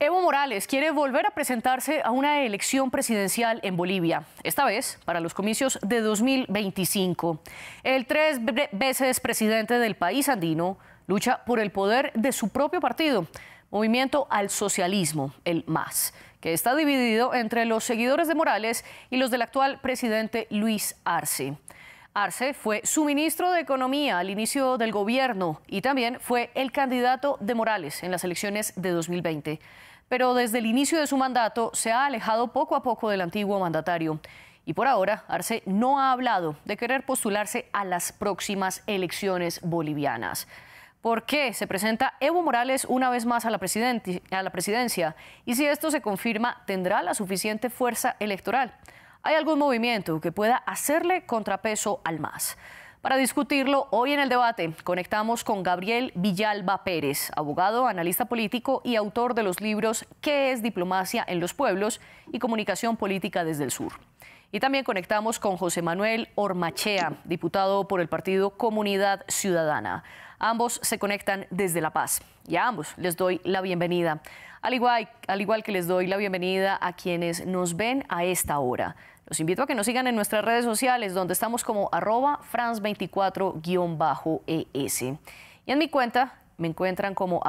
Evo Morales quiere volver a presentarse a una elección presidencial en Bolivia, esta vez para los comicios de 2025. El veces presidente del país andino lucha por el poder de su propio partido, Movimiento al Socialismo, el MAS, que está dividido entre los seguidores de Morales y los del actual presidente Luis Arce. Arce fue su ministro de Economía al inicio del gobierno y también fue el candidato de Morales en las elecciones de 2020. Pero desde el inicio de su mandato se ha alejado poco a poco del antiguo mandatario. Y por ahora, Arce no ha hablado de querer postularse a las próximas elecciones bolivianas. ¿Por qué se presenta Evo Morales una vez más a la presidencia? Y si esto se confirma, ¿tendrá la suficiente fuerza electoral? ¿Hay algún movimiento que pueda hacerle contrapeso al MAS? Para discutirlo, hoy en el debate conectamos con Gabriel Villalba Pérez, abogado, analista político y autor de los libros ¿Qué es diplomacia en los pueblos? Y Comunicación política desde el sur. Y también conectamos con José Manuel Ormachea, diputado por el partido Comunidad Ciudadana. Ambos se conectan desde La Paz y a ambos les doy la bienvenida. Al igual que les doy la bienvenida a quienes nos ven a esta hora. Los invito a que nos sigan en nuestras redes sociales, donde estamos como @France24-ES. Y en mi cuenta me encuentran como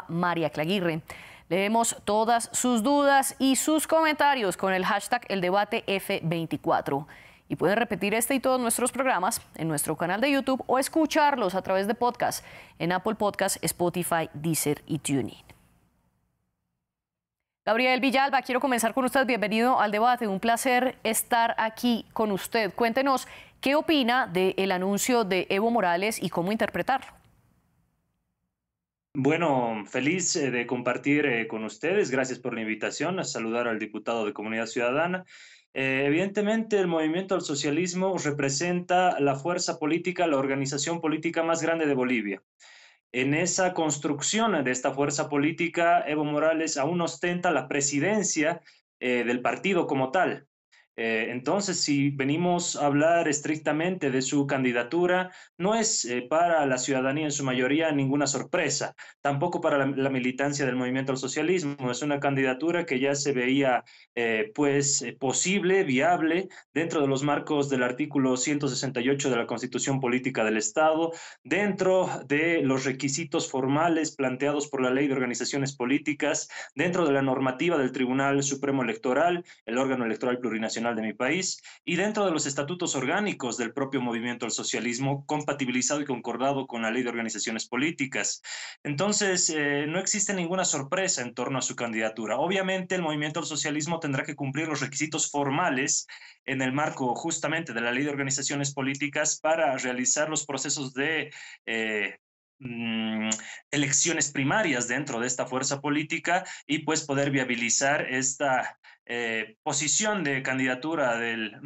@MariaClaguirre. Leemos todas sus dudas y sus comentarios con el hashtag #ElDebateF24. Y pueden repetir este y todos nuestros programas en nuestro canal de YouTube o escucharlos a través de podcast en Apple Podcast, Spotify, Deezer y TuneIn. Gabriel Villalba, quiero comenzar con usted. Bienvenido al debate. Un placer estar aquí con usted. Cuéntenos qué opina del anuncio de Evo Morales y cómo interpretarlo. Bueno, feliz de compartir con ustedes. Gracias por la invitación. A saludar al diputado de Comunidad Ciudadana. Evidentemente, el movimiento al socialismo representa la fuerza política, la organización política más grande de Bolivia. En esa construcción de esta fuerza política, Evo Morales aún ostenta la presidencia del partido como tal. Entonces, si venimos a hablar estrictamente de su candidatura, no es para la ciudadanía en su mayoría ninguna sorpresa, tampoco para la militancia del movimiento al socialismo. Es una candidatura que ya se veía posible, viable, dentro de los marcos del artículo 168 de la Constitución Política del Estado, dentro de los requisitos formales planteados por la Ley de Organizaciones Políticas, dentro de la normativa del Tribunal Supremo Electoral, el órgano electoral plurinacional de mi país, y dentro de los estatutos orgánicos del propio movimiento al socialismo, compatibilizado y concordado con la Ley de Organizaciones Políticas. Entonces, no existe ninguna sorpresa en torno a su candidatura. Obviamente, el movimiento al socialismo tendrá que cumplir los requisitos formales en el marco justamente de la Ley de Organizaciones Políticas para realizar los procesos de elecciones primarias dentro de esta fuerza política y pues poder viabilizar esta posición de candidatura del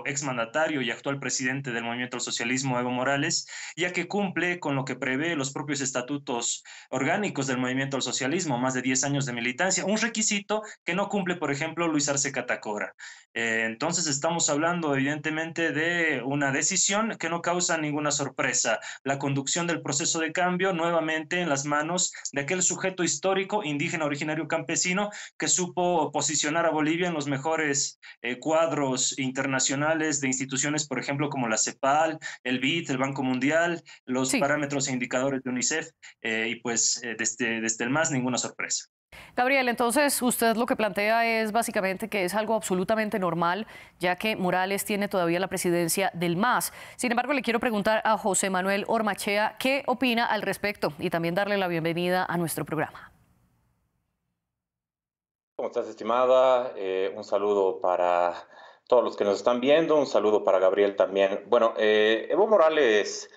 exmandatario y actual presidente del movimiento al socialismo, Evo Morales, ya que cumple con lo que prevé los propios estatutos orgánicos del movimiento al socialismo, más de 10 años de militancia, un requisito que no cumple, por ejemplo, Luis Arce Catacora. Entonces estamos hablando evidentemente de una decisión que no causa ninguna sorpresa, la conducción del proceso de cambio nuevamente en las manos de aquel sujeto histórico, indígena, originario, campesino, que supo posicionar a Bolivia en los mejores cuadros internacionales de instituciones, por ejemplo, como la CEPAL, el BID, el Banco Mundial, los parámetros e indicadores de UNICEF, y pues desde el MAS ninguna sorpresa. Gabriel, entonces usted lo que plantea es básicamente que es algo absolutamente normal, ya que Morales tiene todavía la presidencia del MAS. Sin embargo, le quiero preguntar a José Manuel Ormachea qué opina al respecto y también darle la bienvenida a nuestro programa. ¿Cómo estás, estimada? Un saludo para todos los que nos están viendo, un saludo para Gabriel también. Bueno, Evo Morales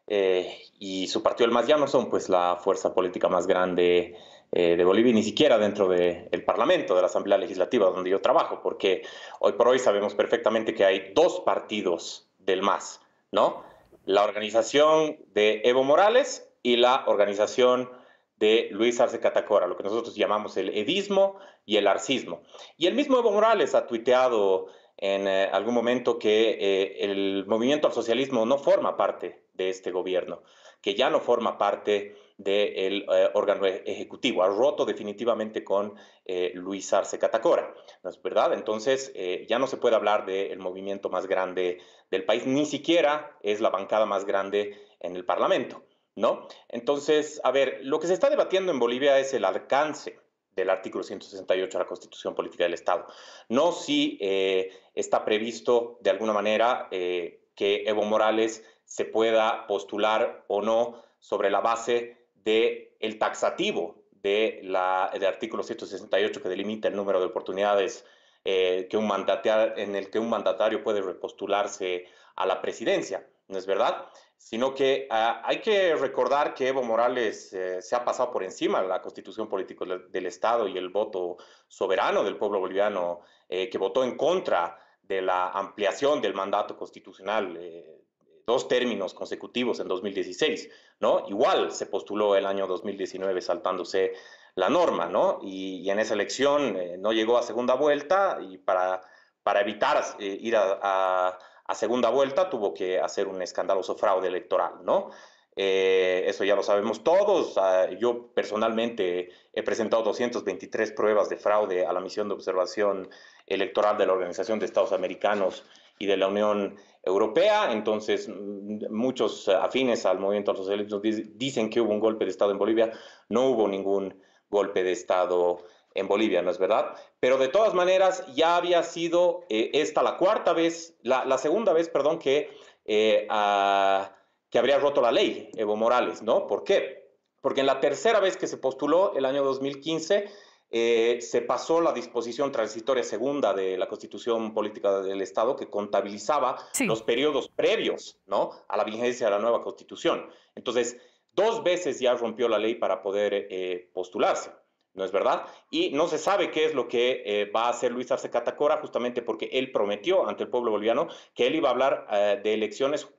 y su partido, el MAS, ya no son pues la fuerza política más grande de Bolivia, ni siquiera dentro del Parlamento, de la Asamblea Legislativa, donde yo trabajo, porque hoy por hoy sabemos perfectamente que hay dos partidos del MAS, ¿no? La organización de Evo Morales y la organización de Luis Arce Catacora, lo que nosotros llamamos el edismo y el arcismo. Y el mismo Evo Morales ha tuiteado en algún momento que el movimiento al socialismo no forma parte de este gobierno, que ya no forma parte del órgano ejecutivo. Ha roto definitivamente con Luis Arce Catacora, ¿no es verdad? Entonces, ya no se puede hablar del movimiento más grande del país, ni siquiera es la bancada más grande en el Parlamento, ¿no? Entonces, a ver, lo que se está debatiendo en Bolivia es el alcance del artículo 168 de la Constitución Política del Estado. No si está previsto de alguna manera que Evo Morales se pueda postular o no sobre la base del taxativo del artículo 168 que delimita el número de oportunidades en el que un mandatario puede repostularse a la presidencia, ¿no es verdad? Sino que hay que recordar que Evo Morales se ha pasado por encima de la Constitución Política del Estado y el voto soberano del pueblo boliviano que votó en contra de la ampliación del mandato constitucional, 2 términos consecutivos en 2016, ¿no? Igual se postuló el año 2019 saltándose la norma, ¿no? Y en esa elección no llegó a segunda vuelta y para evitar ir a segunda vuelta tuvo que hacer un escandaloso fraude electoral, ¿no? Eso ya lo sabemos todos. Yo personalmente he presentado 223 pruebas de fraude a la misión de observación electoral de la Organización de Estados Americanos y de la Unión Europea. Entonces, muchos afines al movimiento socialismo dicen que hubo un golpe de Estado en Bolivia. No hubo ningún golpe de Estado en Bolivia, ¿no es verdad? Pero de todas maneras, ya había sido esta la segunda vez, perdón, que habría roto la ley Evo Morales, ¿no? ¿Por qué? Porque en la tercera vez que se postuló, el año 2015, se pasó la disposición transitoria segunda de la Constitución Política del Estado que contabilizaba los periodos previos, ¿no?, a la vigencia de la nueva Constitución. Entonces, 2 veces ya rompió la ley para poder postularse, ¿no es verdad? Y no se sabe qué es lo que va a hacer Luis Arce Catacora, justamente porque él prometió ante el pueblo boliviano que él iba a hablar de elecciones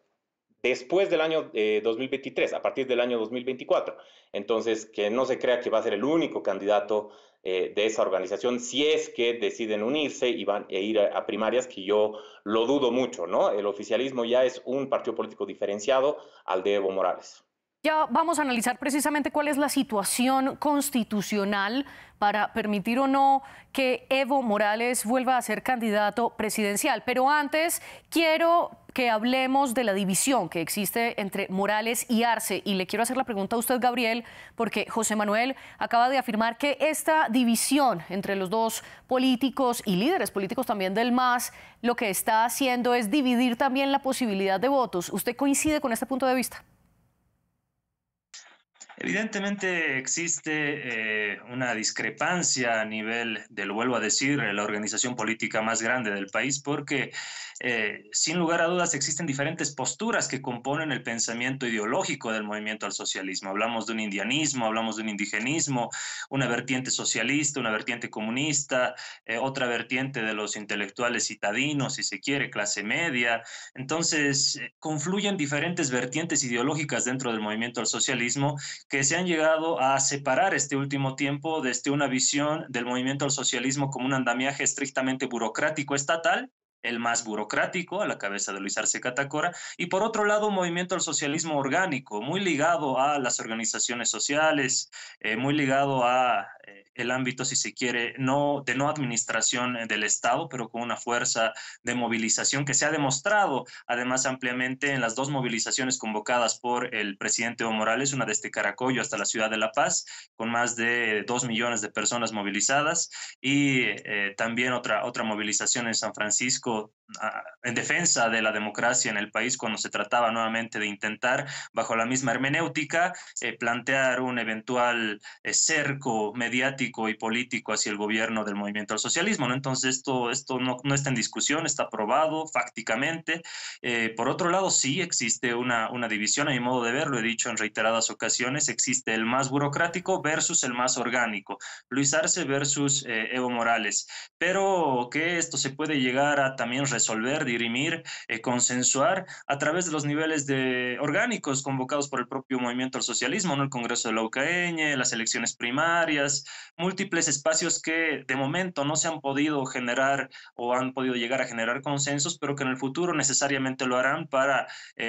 después del año 2023, a partir del año 2024. Entonces, que no se crea que va a ser el único candidato de esa organización, si es que deciden unirse y van a ir a primarias, que yo lo dudo mucho, ¿no? El oficialismo ya es un partido político diferenciado al de Evo Morales. Ya vamos a analizar precisamente cuál es la situación constitucional para permitir o no que Evo Morales vuelva a ser candidato presidencial. Pero antes quiero que hablemos de la división que existe entre Morales y Arce. Y le quiero hacer la pregunta a usted, Gabriel, porque José Manuel acaba de afirmar que esta división entre los dos políticos y líderes políticos también del MAS, lo que está haciendo es dividir también la posibilidad de votos. ¿Usted coincide con este punto de vista? Evidentemente existe una discrepancia a nivel lo vuelvo a decir, la organización política más grande del país, porque sin lugar a dudas existen diferentes posturas que componen el pensamiento ideológico del movimiento al socialismo. Hablamos de un indianismo, hablamos de un indigenismo, una vertiente socialista, una vertiente comunista, otra vertiente de los intelectuales citadinos, si se quiere, clase media. Entonces, confluyen diferentes vertientes ideológicas dentro del movimiento al socialismo que se han llegado a separar este último tiempo desde una visión del movimiento al socialismo como un andamiaje estrictamente burocrático estatal, el más burocrático, a la cabeza de Luis Arce Catacora, y por otro lado un movimiento al socialismo orgánico, muy ligado a las organizaciones sociales, muy ligado a el ámbito, si se quiere, de no administración del Estado, pero con una fuerza de movilización que se ha demostrado además ampliamente en las 2 movilizaciones convocadas por el presidente Evo Morales, una desde Caracollo hasta la ciudad de La Paz, con más de 2 millones de personas movilizadas, y también otra movilización en San Francisco en defensa de la democracia en el país, cuando se trataba nuevamente de intentar, bajo la misma hermenéutica, plantear un eventual cerco mediático y político hacia el gobierno del movimiento al socialismo, ¿no? Entonces esto no está en discusión, está aprobado fácticamente. Por otro lado, sí existe una división, a mi modo de ver, lo he dicho en reiteradas ocasiones, existe el más burocrático versus el más orgánico, Luis Arce versus Evo Morales, pero que esto se puede llegar a también resolver, dirimir, consensuar a través de los niveles orgánicos convocados por el propio movimiento al socialismo, ¿no? El Congreso de la UCAeñe, las elecciones primarias, múltiples espacios que de momento no se han podido generar o han podido llegar a generar consensos, pero que en el futuro necesariamente lo harán para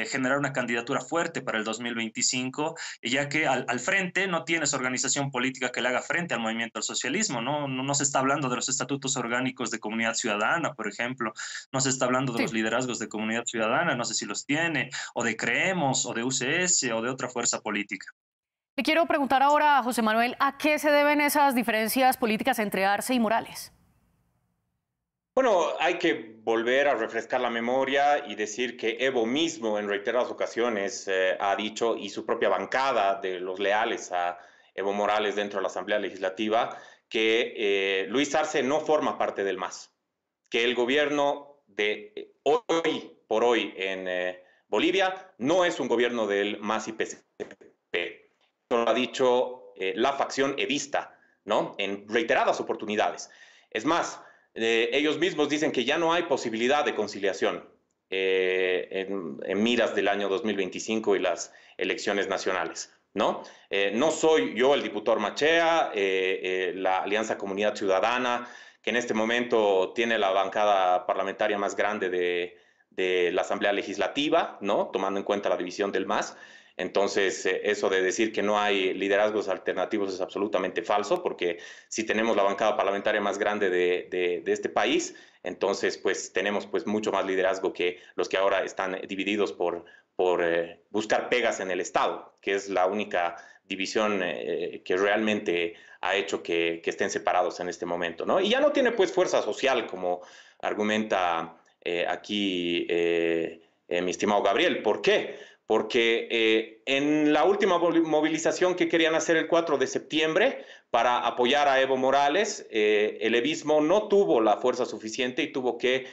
generar una candidatura fuerte para el 2025, ya que al frente no tienes organización política que le haga frente al movimiento al socialismo, ¿no? No se está hablando de los estatutos orgánicos de Comunidad Ciudadana, por ejemplo, no se está hablando de los liderazgos de Comunidad Ciudadana, no sé si los tiene, o de Creemos, o de UCS, o de otra fuerza política. Le quiero preguntar ahora a José Manuel, ¿a qué se deben esas diferencias políticas entre Arce y Morales? Bueno, hay que volver a refrescar la memoria y decir que Evo mismo en reiteradas ocasiones ha dicho, y su propia bancada de los leales a Evo Morales dentro de la Asamblea Legislativa, que Luis Arce no forma parte del MAS, que el gobierno de hoy por hoy en Bolivia no es un gobierno del MAS y PCP. Lo ha dicho la facción evista, ¿no? En reiteradas oportunidades. Es más, ellos mismos dicen que ya no hay posibilidad de conciliación en miras del año 2025 y las elecciones nacionales, ¿no? No soy yo el diputado Machea, la Alianza Comunidad Ciudadana, que en este momento tiene la bancada parlamentaria más grande de la Asamblea Legislativa, ¿no? Tomando en cuenta la división del MAS. Entonces, eso de decir que no hay liderazgos alternativos es absolutamente falso, porque si tenemos la bancada parlamentaria más grande de este país, entonces pues tenemos pues mucho más liderazgo que los que ahora están divididos por buscar pegas en el Estado, que es la única división que realmente ha hecho que estén separados en este momento, ¿no? Y ya no tiene pues fuerza social, como argumenta aquí mi estimado Gabriel. ¿Por qué? Porque en la última movilización que querían hacer el 4 de septiembre para apoyar a Evo Morales, el evismo no tuvo la fuerza suficiente y tuvo que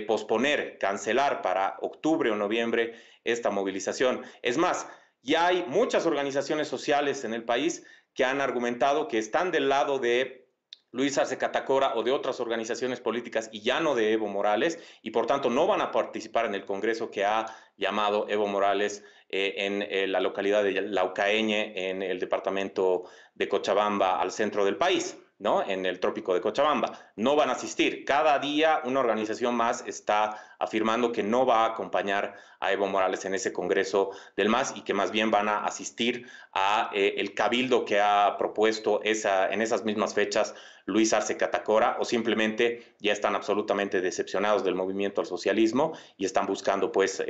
posponer, cancelar para octubre o noviembre esta movilización. Es más, ya hay muchas organizaciones sociales en el país que han argumentado que están del lado de Luis Arce Catacora o de otras organizaciones políticas y ya no de Evo Morales, y por tanto no van a participar en el congreso que ha llamado Evo Morales en la localidad de Laucaeñe, en el departamento de Cochabamba, al centro del país, ¿no? En el trópico de Cochabamba. No van a asistir. Cada día una organización más está afirmando que no va a acompañar a Evo Morales en ese congreso del MAS y que más bien van a asistir a el cabildo que ha propuesto en esas mismas fechas Luis Arce Catacora, o simplemente ya están absolutamente decepcionados del movimiento al socialismo y están buscando pues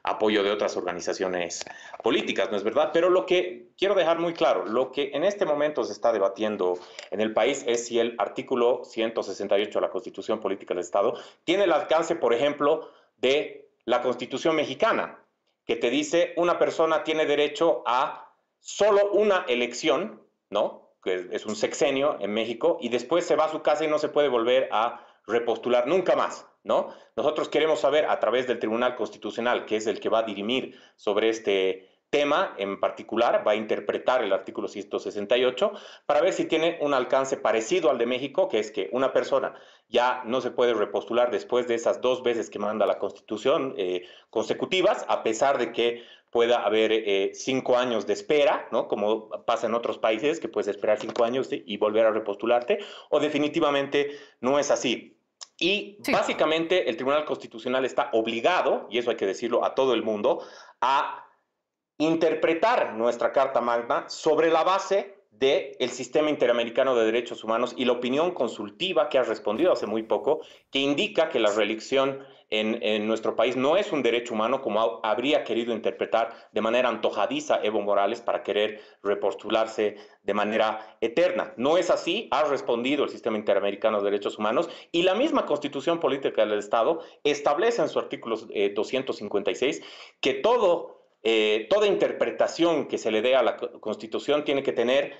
apoyo de otras organizaciones políticas, ¿no es verdad? Pero lo que quiero dejar muy claro, lo que en este momento se está debatiendo en el país es si el artículo 168 de la Constitución Política del Estado tiene el alcance, por ejemplo, de la Constitución mexicana, que te dice una persona tiene derecho a solo una elección, ¿no? Que es un sexenio en México, y después se va a su casa y no se puede volver a repostular nunca más, ¿no? Nosotros queremos saber a través del Tribunal Constitucional, que es el que va a dirimir sobre este tema en particular, va a interpretar el artículo 168 para ver si tiene un alcance parecido al de México, que es que una persona ya no se puede repostular después de esas 2 veces que manda la Constitución consecutivas, a pesar de que pueda haber 5 años de espera, ¿no? Como pasa en otros países, que puedes esperar 5 años y volver a repostularte, o definitivamente no es así. Y sí, básicamente el Tribunal Constitucional está obligado, y eso hay que decirlo a todo el mundo, a interpretar nuestra Carta Magna sobre la base del Sistema Interamericano de Derechos Humanos y la opinión consultiva que ha respondido hace muy poco, que indica que la reelección en nuestro país no es un derecho humano como habría querido interpretar de manera antojadiza Evo Morales para querer repostularse de manera eterna. No es así, ha respondido el Sistema Interamericano de Derechos Humanos, y la misma Constitución Política del Estado establece en su artículo 256 que toda interpretación que se le dé a la Constitución tiene que tener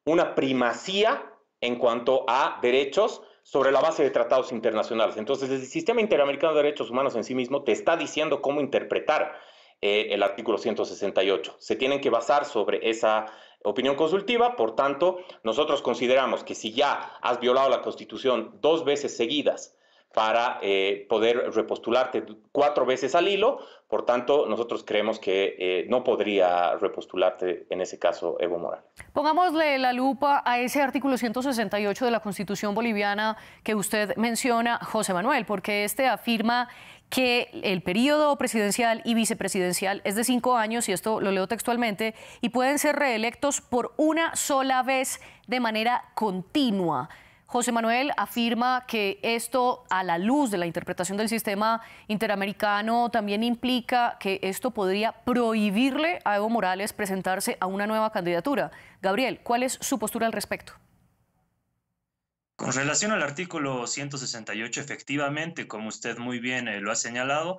una primacía en cuanto a derechos sobre la base de tratados internacionales. Entonces, el Sistema Interamericano de Derechos Humanos en sí mismo te está diciendo cómo interpretar el artículo 168. Se tienen que basar sobre esa opinión consultiva. Por tanto, nosotros consideramos que si ya has violado la Constitución 2 veces seguidas, para poder repostularte 4 veces al hilo. Por tanto, nosotros creemos que no podría repostularte en ese caso Evo Morales. Pongámosle la lupa a ese artículo 168 de la Constitución boliviana que usted menciona, José Manuel, porque este afirma que el periodo presidencial y vicepresidencial es de 5 años, y esto lo leo textualmente, y pueden ser reelectos por una sola vez de manera continua. José Manuel afirma que esto, a la luz de la interpretación del sistema interamericano, también implica que esto podría prohibirle a Evo Morales presentarse a una nueva candidatura. Gabriel, ¿cuál es su postura al respecto? Con relación al artículo 168, efectivamente, como usted muy bien lo ha señalado,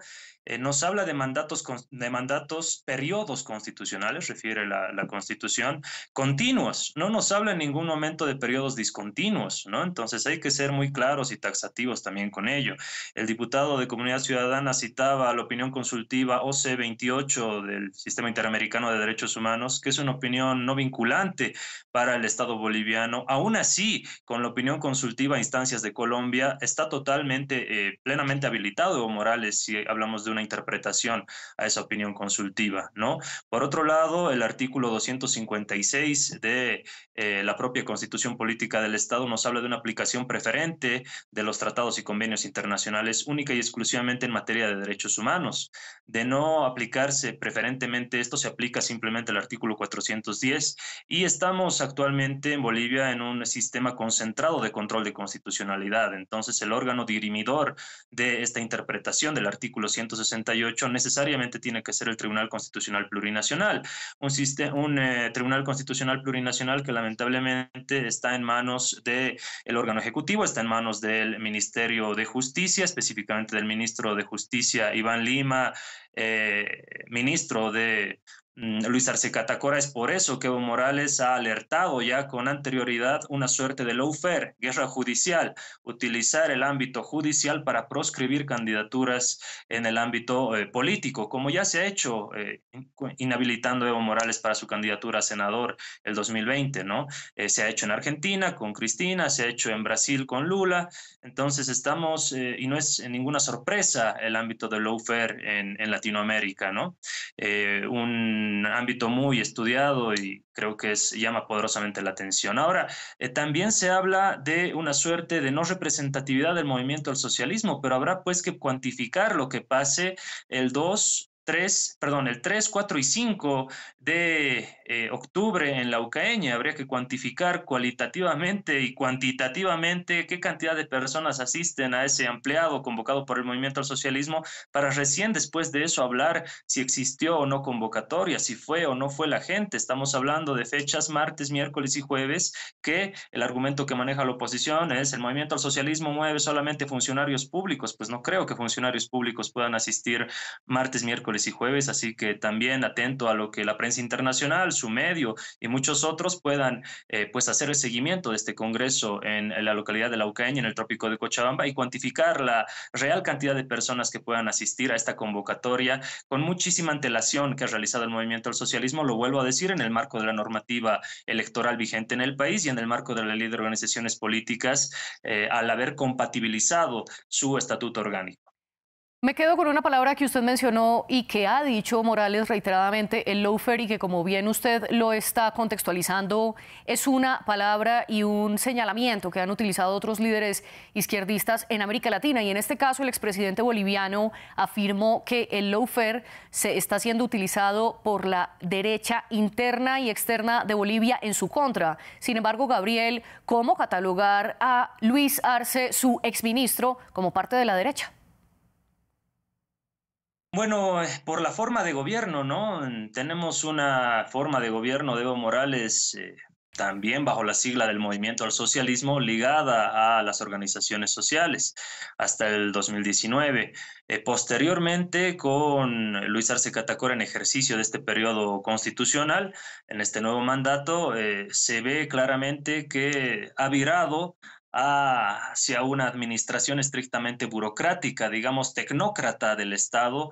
nos habla de mandatos, periodos constitucionales, refiere la Constitución, continuos. No nos habla en ningún momento de periodos discontinuos, ¿no? Entonces hay que ser muy claros y taxativos también con ello. El diputado de Comunidad Ciudadana citaba la opinión consultiva OC 28 del Sistema Interamericano de Derechos Humanos, que es una opinión no vinculante para el Estado boliviano. Aún así, con la opinión consultiva a instancias de Colombia, está totalmente, plenamente habilitado Evo Morales si hablamos de una interpretación a esa opinión consultiva, ¿no? Por otro lado, el artículo 256 de la propia Constitución Política del Estado nos habla de una aplicación preferente de los tratados y convenios internacionales única y exclusivamente en materia de derechos humanos. De no aplicarse preferentemente esto, se aplica simplemente el artículo 410 y estamos actualmente en Bolivia en un sistema concentrado de control de constitucionalidad. Entonces, el órgano dirimidor de esta interpretación del artículo 168 necesariamente tiene que ser el Tribunal Constitucional Plurinacional, un Tribunal Constitucional Plurinacional que lamentablemente está en manos del órgano ejecutivo, está en manos del Ministerio de Justicia, específicamente del ministro de Justicia, Iván Lima, ministro de Luis Arce Catacora. Es por eso que Evo Morales ha alertado ya con anterioridad una suerte de lawfare, guerra judicial, utilizar el ámbito judicial para proscribir candidaturas en el ámbito político, como ya se ha hecho inhabilitando a Evo Morales para su candidatura a senador el 2020, ¿no? Se ha hecho en Argentina con Cristina, se ha hecho en Brasil con Lula. Entonces estamos, y no es ninguna sorpresa el ámbito del lawfare en Latinoamérica, ¿no? Un ámbito muy estudiado y creo que llama poderosamente la atención. Ahora, también se habla de una suerte de no representatividad del movimiento al socialismo, pero habrá pues que cuantificar lo que pase el 3, 4 y 5 de octubre en la Ucaeña. Habría que cuantificar cualitativamente y cuantitativamente qué cantidad de personas asisten a ese ampliado convocado por el movimiento al socialismo para recién después de eso hablar si existió o no convocatoria, si fue o no fue la gente. Estamos hablando de fechas martes, miércoles y jueves, que el argumento que maneja la oposición es el movimiento al socialismo mueve solamente funcionarios públicos. Pues no creo que funcionarios públicos puedan asistir martes, miércoles y jueves, así que también atento a lo que la prensa internacional, su medio y muchos otros puedan pues hacer el seguimiento de este congreso en la localidad de La Ucaeña, en el trópico de Cochabamba, y cuantificar la real cantidad de personas que puedan asistir a esta convocatoria con muchísima antelación que ha realizado el movimiento al socialismo, lo vuelvo a decir, en el marco de la normativa electoral vigente en el país y en el marco de la ley de organizaciones políticas, al haber compatibilizado su estatuto orgánico. Me quedo con una palabra que usted mencionó y que ha dicho Morales reiteradamente, el lawfare, y que como bien usted lo está contextualizando, es una palabra y un señalamiento que han utilizado otros líderes izquierdistas en América Latina. Y en este caso el expresidente boliviano afirmó que el lawfare se está siendo utilizado por la derecha interna y externa de Bolivia en su contra. Sin embargo, Gabriel, ¿cómo catalogar a Luis Arce, su exministro, como parte de la derecha? Bueno, por la forma de gobierno, ¿no? Tenemos una forma de gobierno de Evo Morales también bajo la sigla del Movimiento al Socialismo ligada a las organizaciones sociales hasta el 2019. Posteriormente, con Luis Arce Catacora en ejercicio de este periodo constitucional, en este nuevo mandato, se ve claramente que ha virado hacia una administración estrictamente burocrática, digamos, tecnócrata del Estado,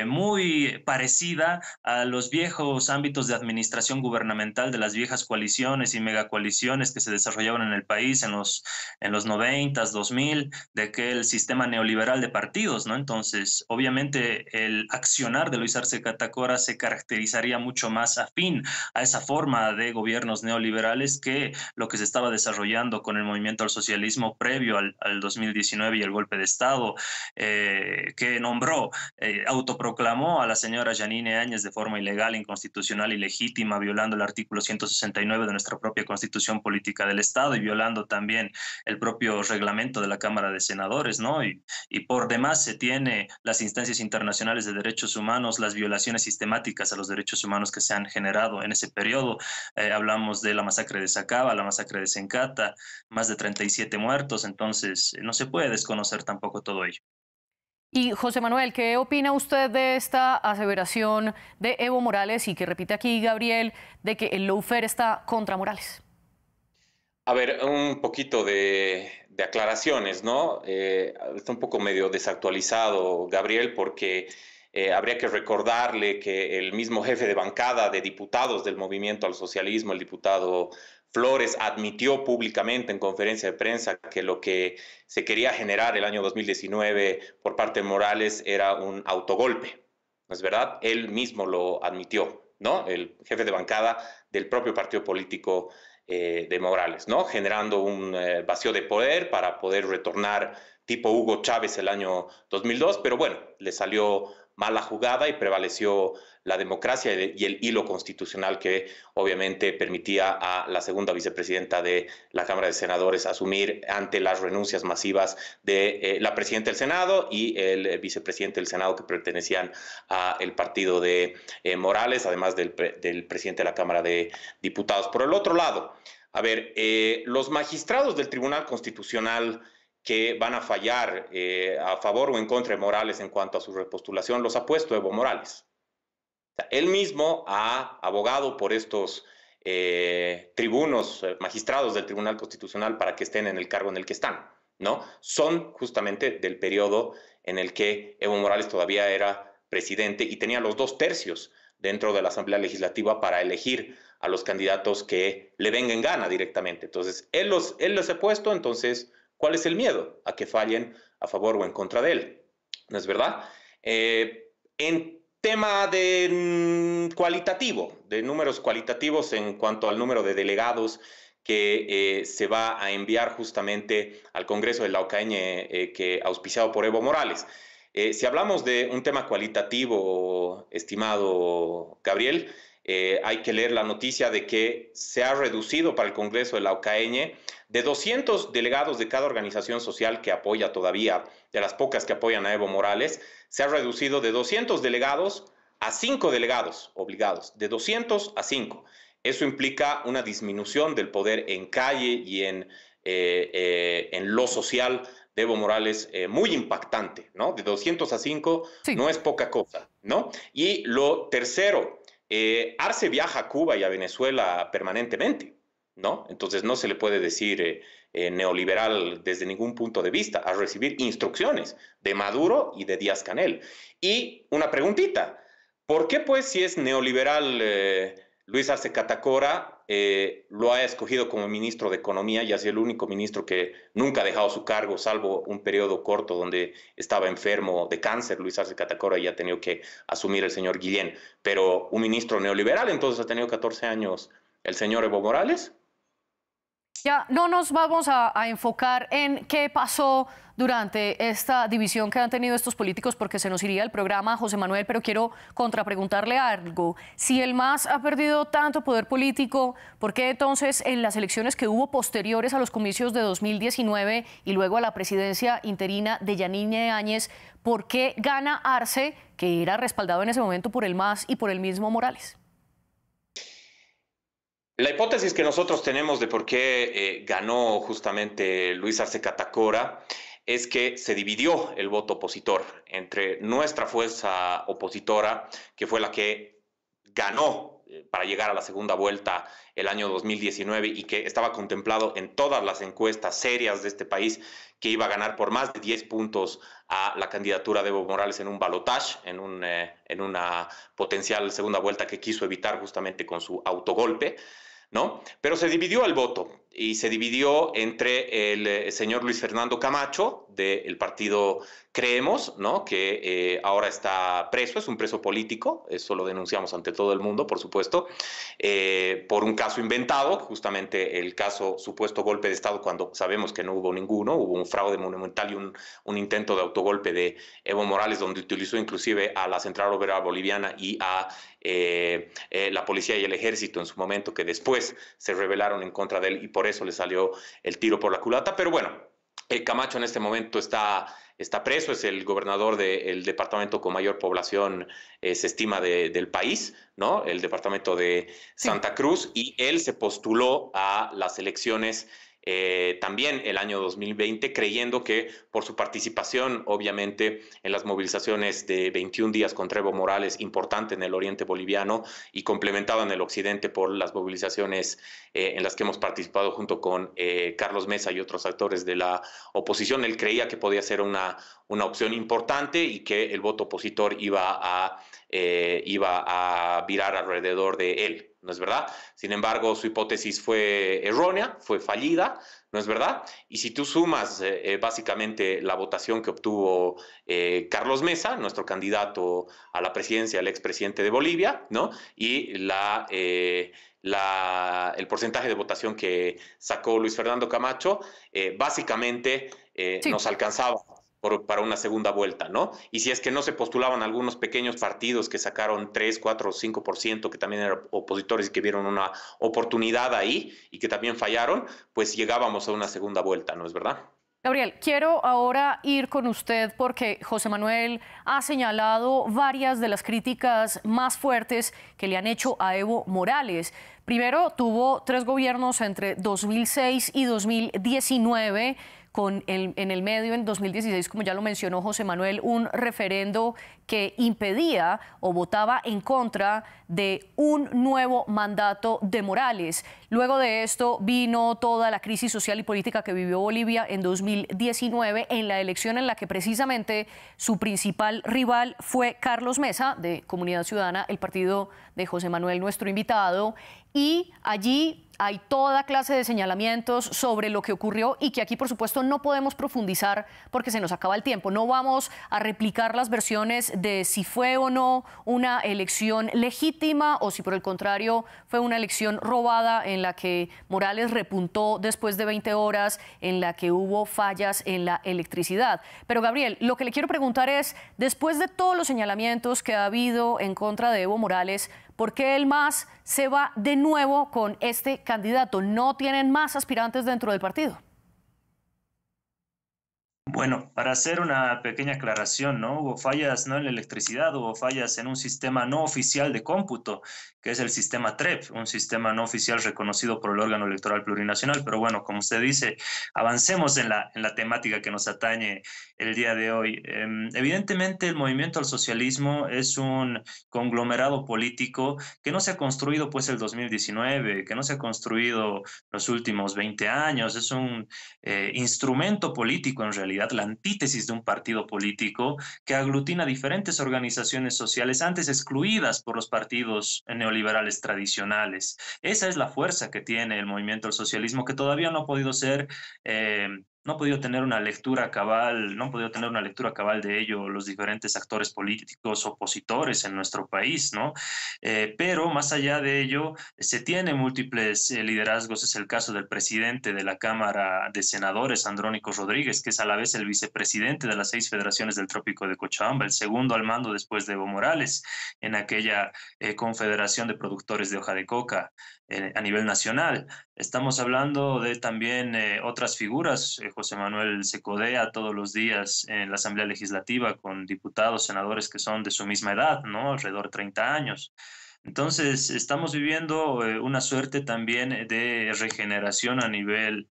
muy parecida a los viejos ámbitos de administración gubernamental de las viejas coaliciones y megacoaliciones que se desarrollaban en el país en los 90s, 2000, de aquel sistema neoliberal de partidos, ¿no? Entonces, obviamente, el accionar de Luis Arce Catacora se caracterizaría mucho más afín a esa forma de gobiernos neoliberales que lo que se estaba desarrollando con el movimiento al socialismo previo al 2019 y el golpe de Estado, que nombró, autoproclamó a la señora Yanine Áñez de forma ilegal, inconstitucional, ilegítima, violando el artículo 169 de nuestra propia Constitución Política del Estado y violando también el propio reglamento de la Cámara de Senadores, ¿no? Y por demás se tiene las instancias internacionales de derechos humanos, las violaciones sistemáticas a los derechos humanos que se han generado en ese periodo. Hablamos de la masacre de Sacaba, la masacre de Sencata, más de 37 muertos, entonces no se puede desconocer tampoco todo ello. Y José Manuel, ¿qué opina usted de esta aseveración de Evo Morales y que repite aquí Gabriel de que el lawfare está contra Morales? A ver, un poquito de aclaraciones, ¿no? Está un poco medio desactualizado, Gabriel, porque habría que recordarle que el mismo jefe de bancada de diputados del Movimiento al Socialismo, el diputado Flores, admitió públicamente en conferencia de prensa que lo que se quería generar el año 2019 por parte de Morales era un autogolpe. ¿No es verdad? Él mismo lo admitió, ¿no? El jefe de bancada del propio partido político de Morales, ¿no? Generando un vacío de poder para poder retornar tipo Hugo Chávez el año 2002, pero bueno, le salió mala jugada y prevaleció la democracia y el hilo constitucional que obviamente permitía a la segunda vicepresidenta de la Cámara de Senadores asumir ante las renuncias masivas de la presidenta del Senado y el vicepresidente del Senado que pertenecían al partido de Morales, además del presidente de la Cámara de Diputados. Por el otro lado, a ver, los magistrados del Tribunal Constitucional que van a fallar a favor o en contra de Morales en cuanto a su repostulación, los ha puesto Evo Morales. O sea, él mismo ha abogado por estos tribunos, magistrados del Tribunal Constitucional para que estén en el cargo en el que están, ¿no? Son justamente del periodo en el que Evo Morales todavía era presidente y tenía los 2/3 dentro de la Asamblea Legislativa para elegir a los candidatos que le venga en gana directamente. Entonces, él los ha puesto, entonces, ¿cuál es el miedo? A que fallen a favor o en contra de él, ¿no es verdad? En tema de cualitativo, de números cualitativos en cuanto al número de delegados que se va a enviar justamente al Congreso de la OCAEñe, que auspiciado por Evo Morales. Si hablamos de un tema cualitativo, estimado Gabriel, hay que leer la noticia de que se ha reducido para el Congreso de la OCAEñe de 200 delegados de cada organización social que apoya todavía, de las pocas que apoyan a Evo Morales, se ha reducido de 200 delegados a 5 delegados obligados, de 200 a 5. Eso implica una disminución del poder en calle y en lo social de Evo Morales muy impactante, ¿no? De 200 a 5 sí. No es poca cosa, ¿no? Y lo tercero, Arce viaja a Cuba y a Venezuela permanentemente, ¿no? Entonces no se le puede decir neoliberal desde ningún punto de vista, a recibir instrucciones de Maduro y de Díaz-Canel. Y una preguntita, ¿por qué pues si es neoliberal Luis Arce Catacora lo ha escogido como ministro de Economía y ha sido el único ministro que nunca ha dejado su cargo, salvo un periodo corto donde estaba enfermo de cáncer Luis Arce Catacora y ha tenido que asumir el señor Guillén? Pero un ministro neoliberal, entonces ha tenido 14 años el señor Evo Morales. Ya no nos vamos a enfocar en qué pasó durante esta división que han tenido estos políticos porque se nos iría el programa, José Manuel, pero quiero contrapreguntarle algo. Si el MAS ha perdido tanto poder político, ¿por qué entonces en las elecciones que hubo posteriores a los comicios de 2019 y luego a la presidencia interina de Yanine Áñez, por qué gana Arce, que era respaldado en ese momento por el MAS y por el mismo Morales? La hipótesis que nosotros tenemos de por qué ganó justamente Luis Arce Catacora es que se dividió el voto opositor entre nuestra fuerza opositora, que fue la que ganó para llegar a la segunda vuelta el año 2019 y que estaba contemplado en todas las encuestas serias de este país que iba a ganar por más de 10 puntos a la candidatura de Evo Morales en un balotaje, en una potencial segunda vuelta que quiso evitar justamente con su autogolpe, ¿no? Pero se dividió el voto y se dividió entre el señor Luis Fernando Camacho del partido Creemos, ¿no? Que ahora está preso, es un preso político, eso lo denunciamos ante todo el mundo, por supuesto, por un caso inventado, justamente el caso supuesto golpe de Estado, cuando sabemos que no hubo ninguno, hubo un fraude monumental y un intento de autogolpe de Evo Morales, donde utilizó inclusive a la Central Obrera Boliviana y a la policía y el ejército en su momento, que después se rebelaron en contra de él y por eso le salió el tiro por la culata. Pero bueno, Camacho en este momento está preso, es el gobernador del departamento con mayor población, se estima, del país, ¿no? El departamento de Santa Cruz, y él se postuló a las elecciones también el año 2020, creyendo que por su participación, obviamente, en las movilizaciones de 21 días contra Evo Morales, importante en el oriente boliviano y complementado en el occidente por las movilizaciones en las que hemos participado junto con Carlos Mesa y otros actores de la oposición, él creía que podía ser una opción importante y que el voto opositor iba a virar alrededor de él. ¿No es verdad? Sin embargo, su hipótesis fue errónea, fue fallida, ¿no es verdad? Y si tú sumas básicamente la votación que obtuvo Carlos Mesa, nuestro candidato a la presidencia, el expresidente de Bolivia, ¿no? Y el porcentaje de votación que sacó Luis Fernando Camacho, básicamente Sí. nos alcanzaba para una segunda vuelta, ¿no? Y si es que no se postulaban algunos pequeños partidos que sacaron 3, 4 o 5%, que también eran opositores y que vieron una oportunidad ahí y que también fallaron, pues llegábamos a una segunda vuelta, ¿no es verdad? Gabriel, quiero ahora ir con usted porque José Manuel ha señalado varias de las críticas más fuertes que le han hecho a Evo Morales. Primero, tuvo 3 gobiernos entre 2006 y 2019, en el medio, en 2016, como ya lo mencionó José Manuel, un referendo que impedía o votaba en contra de un nuevo mandato de Morales. Luego de esto vino toda la crisis social y política que vivió Bolivia en 2019, en la elección en la que precisamente su principal rival fue Carlos Mesa, de Comunidad Ciudadana, el partido de José Manuel, nuestro invitado, y allí hay toda clase de señalamientos sobre lo que ocurrió y que aquí, por supuesto, no podemos profundizar porque se nos acaba el tiempo. No vamos a replicar las versiones de si fue o no una elección legítima o si, por el contrario, fue una elección robada en la que Morales repuntó después de 20 horas, en la que hubo fallas en la electricidad. Pero, Gabriel, lo que le quiero preguntar es, después de todos los señalamientos que ha habido en contra de Evo Morales, ¿por qué el MAS se va de nuevo con este candidato? ¿No tienen más aspirantes dentro del partido? Bueno, para hacer una pequeña aclaración, ¿no? Hubo fallas no en la electricidad, hubo fallas en un sistema no oficial de cómputo, que es el sistema TREP, un sistema no oficial reconocido por el órgano electoral plurinacional. Pero bueno, como usted dice, avancemos en la temática que nos atañe el día de hoy. Evidentemente, el movimiento al socialismo es un conglomerado político que no se ha construido pues el 2019, que no se ha construido los últimos 20 años, es un instrumento político en realidad, la antítesis de un partido político que aglutina diferentes organizaciones sociales antes excluidas por los partidos neoliberales tradicionales. Esa es la fuerza que tiene el movimiento del socialismo, que todavía no ha podido ser no ha podido tener una lectura cabal, no han podido tener una lectura cabal de ello los diferentes actores políticos opositores en nuestro país, ¿no? Pero más allá de ello, se tiene múltiples liderazgos. Es el caso del presidente de la Cámara de Senadores, Andrónico Rodríguez, que es a la vez el vicepresidente de las 6 federaciones del Trópico de Cochabamba, el segundo al mando después de Evo Morales, en aquella confederación de productores de hoja de coca a nivel nacional. Estamos hablando de también otras figuras. José Manuel se codea todos los días en la Asamblea Legislativa con diputados, senadores que son de su misma edad, ¿no? Alrededor de 30 años. Entonces, estamos viviendo una suerte también de regeneración a nivel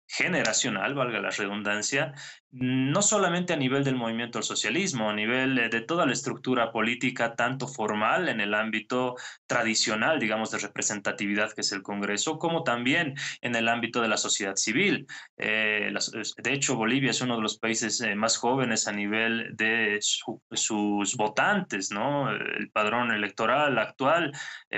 generacional, valga la redundancia, no solamente a nivel del movimiento al socialismo, a nivel de toda la estructura política, tanto formal en el ámbito tradicional, digamos, de representatividad que es el Congreso, como también en el ámbito de la sociedad civil. De hecho, Bolivia es uno de los países más jóvenes a nivel de sus votantes, ¿no? El padrón electoral actual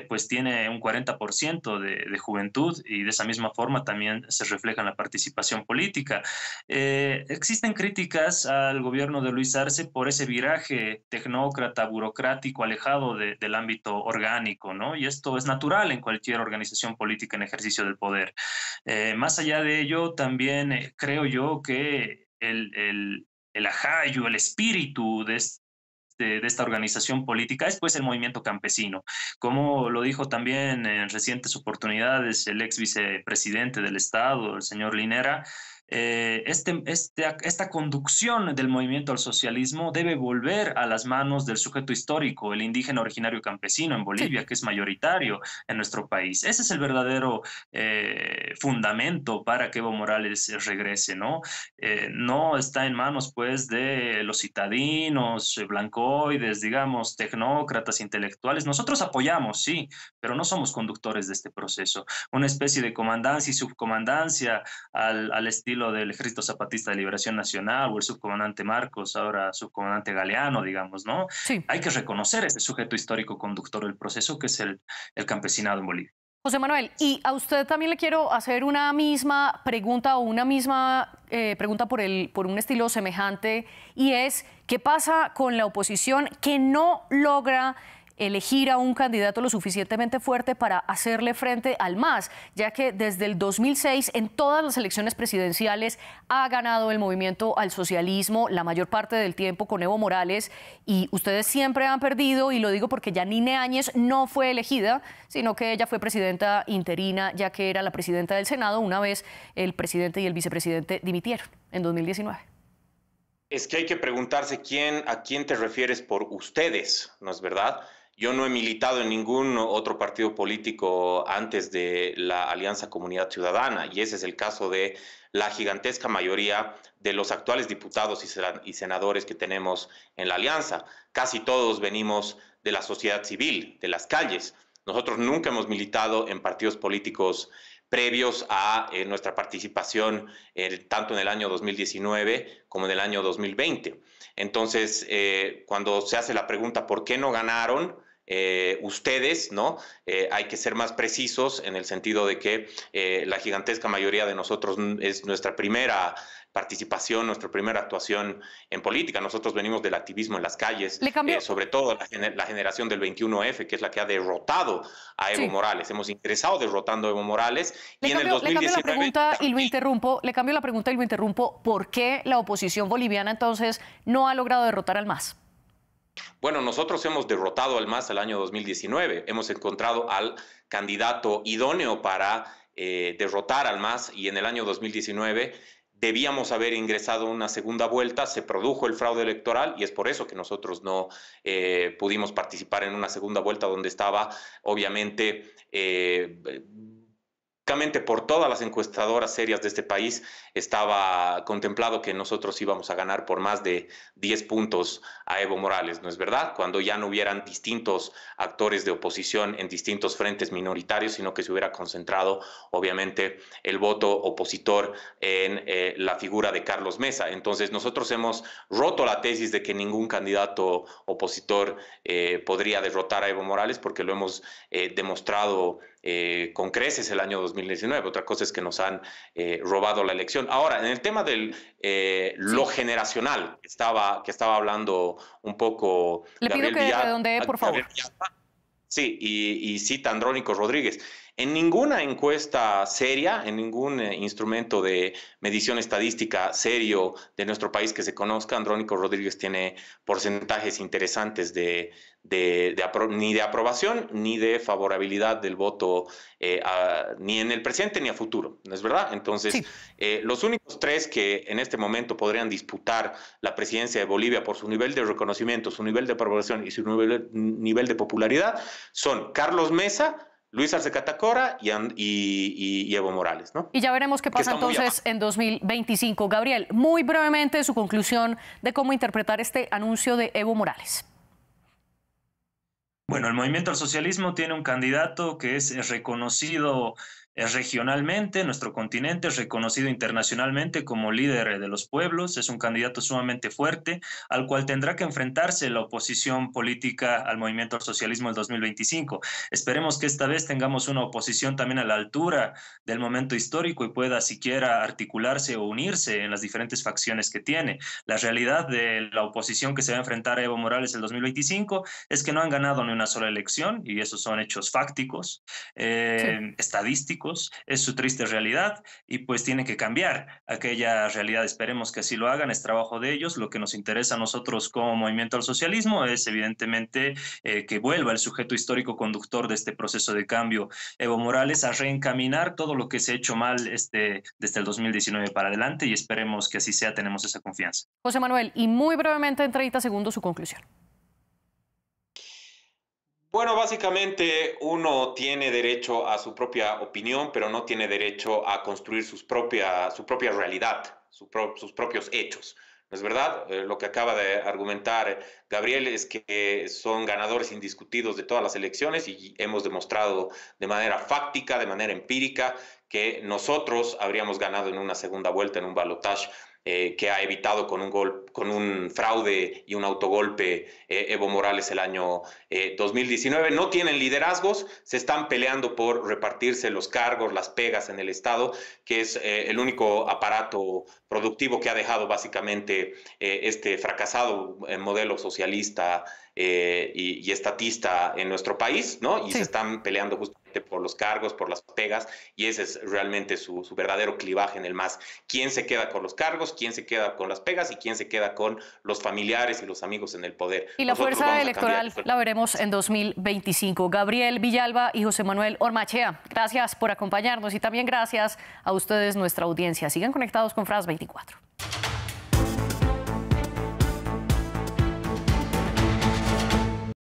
pues tiene un 40% de juventud y de esa misma forma también se refleja en la participación política. Existen críticas al gobierno de Luis Arce por ese viraje tecnócrata, burocrático, alejado del ámbito orgánico, ¿no? Y esto es natural en cualquier organización política en ejercicio del poder. Más allá de ello, también creo yo que el ajayo, el espíritu de esta organización política es pues el movimiento campesino. Como lo dijo también en recientes oportunidades el ex vicepresidente del Estado, el señor Linera, esta conducción del movimiento al socialismo debe volver a las manos del sujeto histórico, el indígena originario campesino en Sí. Bolivia, que es mayoritario en nuestro país. Ese es el verdadero fundamento para que Evo Morales regrese, ¿no? No está en manos, pues, de los citadinos, blancoides, digamos, tecnócratas, intelectuales. Nosotros apoyamos, sí, pero no somos conductores de este proceso. Una especie de comandancia y subcomandancia al estilo del Ejército Zapatista de Liberación Nacional o el subcomandante Marcos, ahora subcomandante Galeano, digamos, ¿no? Sí. Hay que reconocer este sujeto histórico conductor del proceso que es el campesinado en Bolivia. José Manuel, y a usted también le quiero hacer una misma pregunta o una misma pregunta por un estilo semejante, y es, ¿qué pasa con la oposición que no logra elegir a un candidato lo suficientemente fuerte para hacerle frente al MAS, ya que desde el 2006 en todas las elecciones presidenciales ha ganado el movimiento al socialismo la mayor parte del tiempo con Evo Morales y ustedes siempre han perdido, y lo digo porque Yanine Áñez no fue elegida, sino que ella fue presidenta interina, ya que era la presidenta del Senado una vez el presidente y el vicepresidente dimitieron en 2019. Es que hay que preguntarse a quién te refieres por ustedes, ¿no es verdad? Yo no he militado en ningún otro partido político antes de la Alianza Comunidad Ciudadana, y ese es el caso de la gigantesca mayoría de los actuales diputados y senadores que tenemos en la Alianza. Casi todos venimos de la sociedad civil, de las calles. Nosotros nunca hemos militado en partidos políticos previos a nuestra participación tanto en el año 2019 como en el año 2020. Entonces, cuando se hace la pregunta ¿por qué no ganaron? Ustedes, ¿no? Hay que ser más precisos en el sentido de que la gigantesca mayoría de nosotros es nuestra primera participación, nuestra primera actuación en política. Nosotros venimos del activismo en las calles, sobre todo la generación del 21F, que es la que ha derrotado a Evo Morales. Hemos ingresado derrotando a Evo Morales y en el 2019... Le cambio la pregunta y lo interrumpo. ¿Por qué la oposición boliviana entonces no ha logrado derrotar al MAS? Bueno, nosotros hemos derrotado al MAS el año 2019. Hemos encontrado al candidato idóneo para derrotar al MAS y en el año 2019 debíamos haber ingresado una segunda vuelta, se produjo el fraude electoral y es por eso que nosotros no pudimos participar en una segunda vuelta donde estaba obviamente... por todas las encuestadoras serias de este país estaba contemplado que nosotros íbamos a ganar por más de 10 puntos a Evo Morales, ¿no es verdad? Cuando ya no hubieran distintos actores de oposición en distintos frentes minoritarios, sino que se hubiera concentrado, obviamente, el voto opositor en la figura de Carlos Mesa. Entonces, nosotros hemos roto la tesis de que ningún candidato opositor podría derrotar a Evo Morales porque lo hemos demostrado con creces el año 2019. Otra cosa es que nos han robado la elección. Ahora, en el tema de lo generacional, que estaba hablando un poco Le pido que redondee, por favor. Sí, y cita Andrónico Rodríguez. En ninguna encuesta seria, en ningún instrumento de medición estadística serio de nuestro país que se conozca, Andrónico Rodríguez tiene porcentajes interesantes ni de aprobación ni de favorabilidad del voto, ni en el presente ni a futuro, ¿no es verdad? Entonces, Sí. los únicos tres que en este momento podrían disputar la presidencia de Bolivia por su nivel de reconocimiento, su nivel de aprobación y su nivel de popularidad son Carlos Mesa, Luis Arce Catacora y Evo Morales, ¿no? Y ya veremos qué pasa entonces en 2025. Gabriel, muy brevemente su conclusión de cómo interpretar este anuncio de Evo Morales. Bueno, el Movimiento al Socialismo tiene un candidato que es reconocido regionalmente, nuestro continente es reconocido internacionalmente como líder de los pueblos, es un candidato sumamente fuerte, al cual tendrá que enfrentarse la oposición política al Movimiento al Socialismo del 2025. Esperemos que esta vez tengamos una oposición también a la altura del momento histórico y pueda siquiera articularse o unirse en las diferentes facciones que tiene. La realidad de la oposición que se va a enfrentar a Evo Morales el 2025 es que no han ganado ni una sola elección, y esos son hechos fácticos, estadísticos. Es su triste realidad y pues tiene que cambiar aquella realidad. Esperemos que así lo hagan, es trabajo de ellos. Lo que nos interesa a nosotros como Movimiento al Socialismo es evidentemente que vuelva el sujeto histórico conductor de este proceso de cambio, Evo Morales, a reencaminar todo lo que se ha hecho mal desde el 2019 para adelante, y esperemos que así sea, tenemos esa confianza. José Manuel, y muy brevemente en 30 segundos su conclusión. Bueno, básicamente uno tiene derecho a su propia opinión, pero no tiene derecho a construir su propia realidad, sus propios hechos. ¿No es verdad? Lo que acaba de argumentar Gabriel es que son ganadores indiscutidos de todas las elecciones y hemos demostrado de manera fáctica, de manera empírica, que nosotros habríamos ganado en una segunda vuelta, en un balotaje, que ha evitado con un fraude y un autogolpe Evo Morales el año 2019. No tienen liderazgos, se están peleando por repartirse los cargos, las pegas en el Estado, que es el único aparato productivo que ha dejado básicamente este fracasado modelo socialista y estatista en nuestro país, ¿no? Y sí, se están peleando justamente por los cargos, por las pegas, y ese es realmente su verdadero clivaje en el MAS. ¿Quién se queda con los cargos? ¿Quién se queda con las pegas? ¿Y quién se queda con los familiares y los amigos en el poder? Y la fuerza electoral la veremos en 2025. Gabriel Villalba y José Manuel Ormachea, gracias por acompañarnos y también gracias a ustedes, nuestra audiencia. Sigan conectados con FRAS 24.